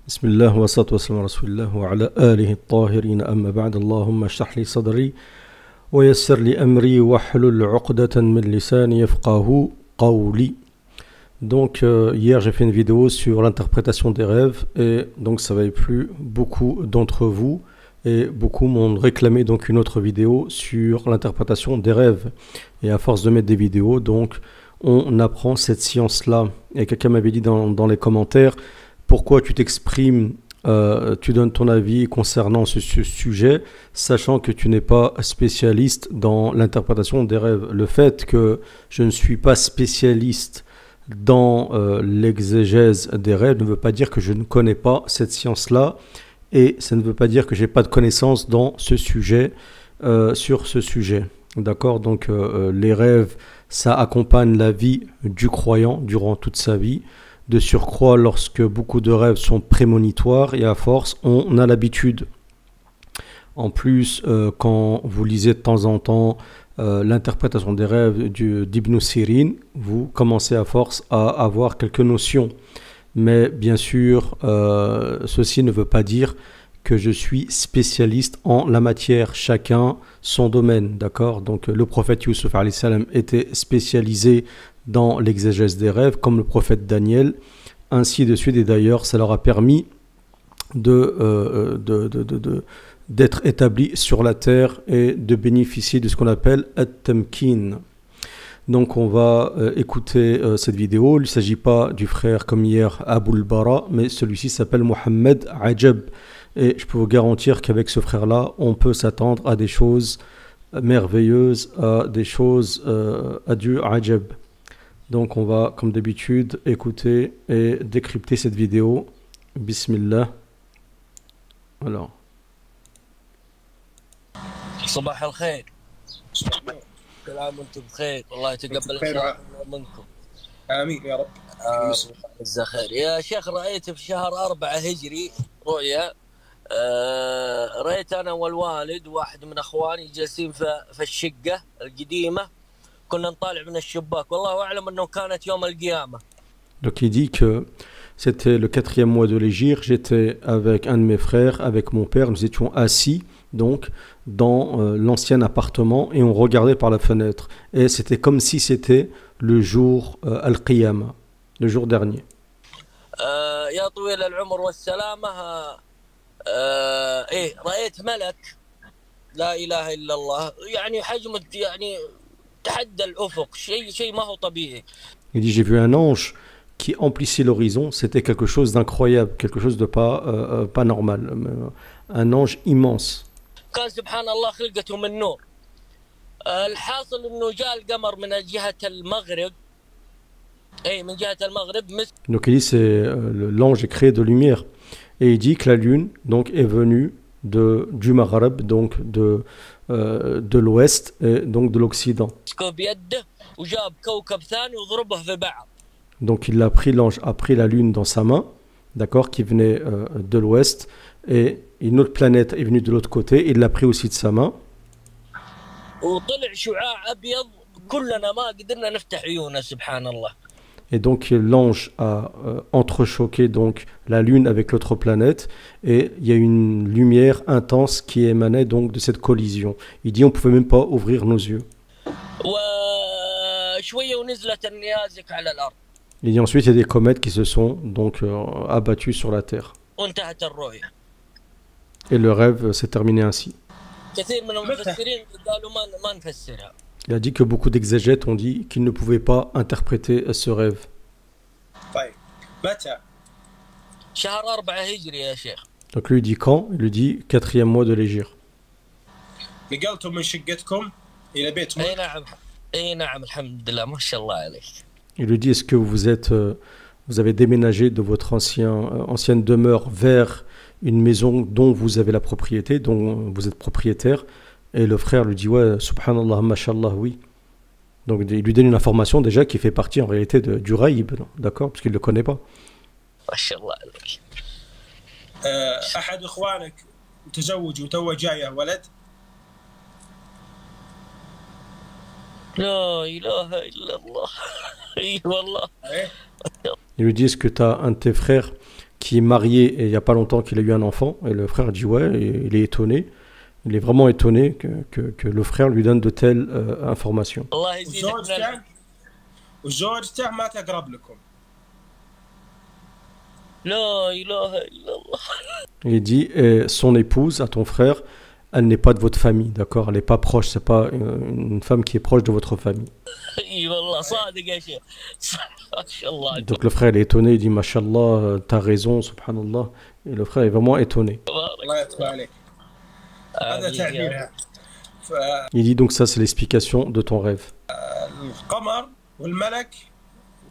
بسم الله والصلاة والسلام على رسول الله وعلى آله الطاهرين أما بعد اللهم اشرح لي صدري ويسر لي أمري واحلل عقدة من لساني يفقهوا قولي. Donc hier j'ai fait une vidéo sur l'interprétation des rêves et donc ça n'avait plu beaucoup d'entre vous et beaucoup m'ont réclamé donc une autre vidéo sur l'interprétation des rêves. Et à force de mettre des vidéos donc on apprend cette science-là. Et quelqu'un m'avait dit dans les commentaires: pourquoi tu t'exprimes, tu donnes ton avis concernant ce sujet, sachant que tu n'es pas spécialiste dans l'interprétation des rêves. Le fait que je ne suis pas spécialiste dans l'exégèse des rêves ne veut pas dire que je ne connais pas cette science-là, et ça ne veut pas dire que je n'ai pas de connaissances dans ce sujet, sur ce sujet. D'accord? Donc les rêves, ça accompagne la vie du croyant durant toute sa vie. De surcroît, lorsque beaucoup de rêves sont prémonitoires, et à force, on a l'habitude. En plus, quand vous lisez de temps en temps l'interprétation des rêves d'Ibn Sirin, vous commencez à force à avoir quelques notions. Mais bien sûr, ceci ne veut pas dire que je suis spécialiste en la matière. Chacun son domaine, d'accord? Donc le prophète Youssouf alayhi salam était spécialisé dans l'exégèse des rêves, comme le prophète Daniel, ainsi de suite. Et d'ailleurs, ça leur a permis d'être établis sur la terre et de bénéficier de ce qu'on appelle at-tamkin. Donc on va écouter cette vidéo. Il ne s'agit pas du frère comme hier Aboul Bara, mais celui-ci s'appelle Mohamed Ajab. Et je peux vous garantir qu'avec ce frère-là, on peut s'attendre à des choses merveilleuses, à des choses à du Ajab. Donc on va, comme d'habitude, écouter et décrypter cette vidéo. Bismillah. Alors. صباح الخير. كل عام وانتم بخير، والله يتقبل الصلاة منكم. آمين يا رب. جزاك خير. يا شيخ، رأيت في شهر 4 هجري رؤيا. رأيت أنا والوالد واحد من أخواني جالسين في الشقة القديمة، كنا نطالع من الشباك، والله أعلم أنه كانت يوم القيامة. Donc il dit que c'était le 4e mois de l'Hégire, j'étais avec un de mes frères, avec mon père, nous étions assis donc dans l'ancien appartement et on regardait par la fenêtre. Et c'était comme si c'était le jour Al-Qiyamah, le jour dernier. يا طويل العمر والسلامة. رأيت ملك لا إله إلا الله، يعني حجمه يعني تحدى الأفق، شيء ما هو طبيعي. Il dit: j'ai vu un ange qui emplissait l'horizon, c'était quelque chose d'incroyable, quelque chose de pas normal, un ange immense. كان سبحان الله خلقته من نور. الحاصل إنه جاء القمر من جهة المغرب. من جهة المغرب. Donc il dit c'est l'ange est créé de lumière, et il dit que la lune donc est venue du Maghreb, donc de l'ouest et donc de l'occident. Donc il a pris, l'ange a pris la lune dans sa main, d'accord, qui venait de l'ouest, et une autre planète est venue de l'autre côté, et il l'a pris aussi de sa main. Et donc l'ange a entrechoqué donc la lune avec l'autre planète, et il y a une lumière intense qui émanait donc de cette collision. Il dit on pouvait même pas ouvrir nos yeux. Il dit ensuite il y a des comètes qui se sont donc abattues sur la terre. Et le rêve s'est terminé ainsi. Il a dit que beaucoup d'exégètes ont dit qu'ils ne pouvaient pas interpréter ce rêve. Donc lui il dit quand? Il lui dit 4e mois de l'Hégire. Il lui dit: est-ce que vous avez déménagé de votre ancienne demeure vers une maison dont vous avez la propriété, dont vous êtes propriétaire? Et le frère lui dit: ouais, subhanallah, mashallah, oui. Donc il lui donne une information déjà qui fait partie en réalité du raïb, d'accord, parce qu'il ne le connaît pas. أحد إخوانك متزوج وتوه جايه ولد؟ لا إله إلا الله. والله. Il lui dit: est-ce que tu as un de tes frères qui est marié et il n'y a pas longtemps qu'il a eu un enfant. Et le frère dit ouais, et il est étonné. Il est vraiment étonné que le frère lui donne de telles informations. الله يزيدك من وزوجته وزوجته ما تقرب لكم. لا اله الا الله. Il dit son épouse, à ton frère, elle n'est pas de votre famille, d'accord? Elle n'est pas proche, c'est pas une femme qui est proche de votre famille. اي والله صادق يا شيخ. ما شاء الله. Donc le frère il est étonné, il dit Mashallah, t'as raison, subhanallah. Et le frère est vraiment étonné. الله يتوب عليك. هذا تعبيرها. Il dit donc ça c'est l'explication de ton rêve. القمر والملك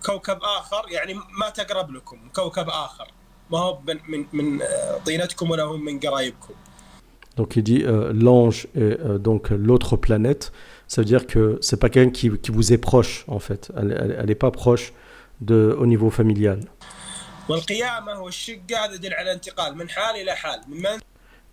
كوكب آخر يعني ما تقرب لكم كوكب آخر ما هو من طينتكم ولا هم من قرايبكم. Donc il dit l'ange et donc l'autre planète, ça veut dire que c'est pas quelqu'un qui vous est proche en fait. Elle n'est pas proche au niveau familial. والقيامة والشقة هذا يدل على انتقال من حال إلى حال من.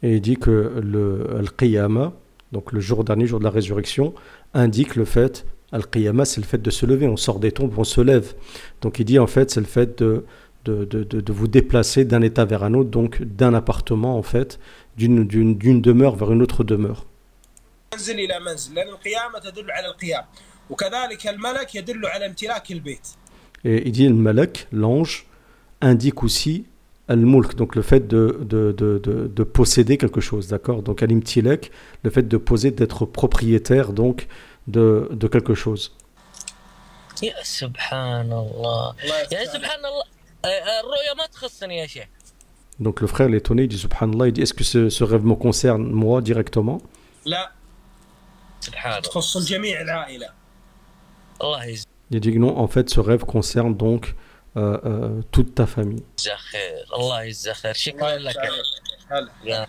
Et il dit que le Qiyama, donc le jour dernier, jour de la résurrection, indique le fait, Al-Qiyama, c'est le fait de se lever, on sort des tombes, on se lève. Donc il dit en fait, c'est le fait de vous déplacer d'un état vers un autre, donc d'un appartement en fait, d'une demeure vers une autre demeure. منزل إلى منزل لأن القيامة تدل على القيام وكذلك الملك يدل على امتلاك البيت. Et il dit le malak, l'ange, indique aussi al-mulk, donc le fait de posséder quelque chose, d'accord? Donc al-imtilak, le fait de posséder, d'être propriétaire donc de quelque chose. يا سبحان الله. يا سبحان الله. الرؤيا ما تخصني يا شيخ. Donc le frère l'étonné, il dit subhanallah, il dit est-ce que ce rêve me concerne moi directement? لا. سبحان الله. تخص الجميع العائلة. الله يجزاك Il dit que non, en fait ce rêve concerne donc toute ta famille. خير. الله يجزاك خير. شكرا لك. هلا. يا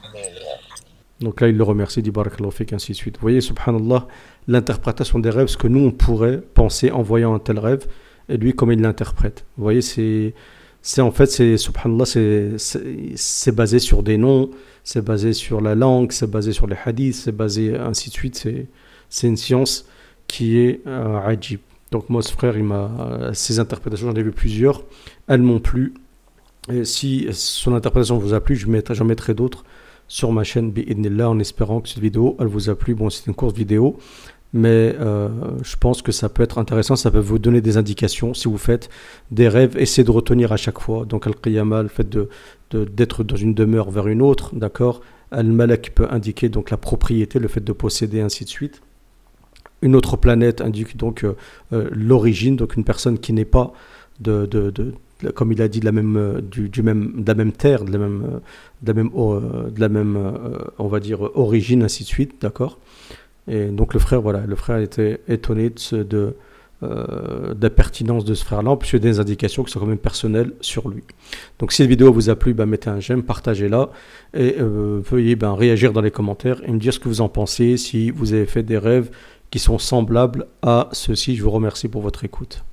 Donc là il le remercie, dit barakallahu fik, ainsi de suite. Vous voyez subhanallah, l'interprétation des rêves, ce que nous on pourrait penser en voyant un tel rêve, et lui comme il l'interprète. Vous voyez, c'est en fait, subhanallah, c'est basé sur des noms, c'est basé sur la langue, c'est basé sur les hadiths, c'est basé ainsi de suite. C'est une science qui est ajib. Donc moi, ce frère, ses interprétations, j'en ai vu plusieurs, elles m'ont plu. Et si son interprétation vous a plu, j'en mettrai d'autres sur ma chaîne bi'idnillah, en espérant que cette vidéo, elle vous a plu. Bon, c'est une courte vidéo, mais je pense que ça peut être intéressant, ça peut vous donner des indications si vous faites des rêves, essayez de retenir à chaque fois. Donc al-qiyama, le fait d'être dans une demeure vers une autre, d'accord. Al-malak peut indiquer donc la propriété, le fait de posséder, ainsi de suite. Une autre planète indique donc l'origine, donc une personne qui n'est pas comme il a dit, de la même terre, de la même on va dire origine, ainsi de suite, d'accord. Et donc le frère était étonné de la pertinence de ce frère-là, puisque des indications qui sont quand même personnelles sur lui. Donc si cette vidéo vous a plu, mettez un j'aime, partagez-la, et veuillez réagir dans les commentaires et me dire ce que vous en pensez, si vous avez fait des rêves qui sont semblables à ceux-ci. Je vous remercie pour votre écoute.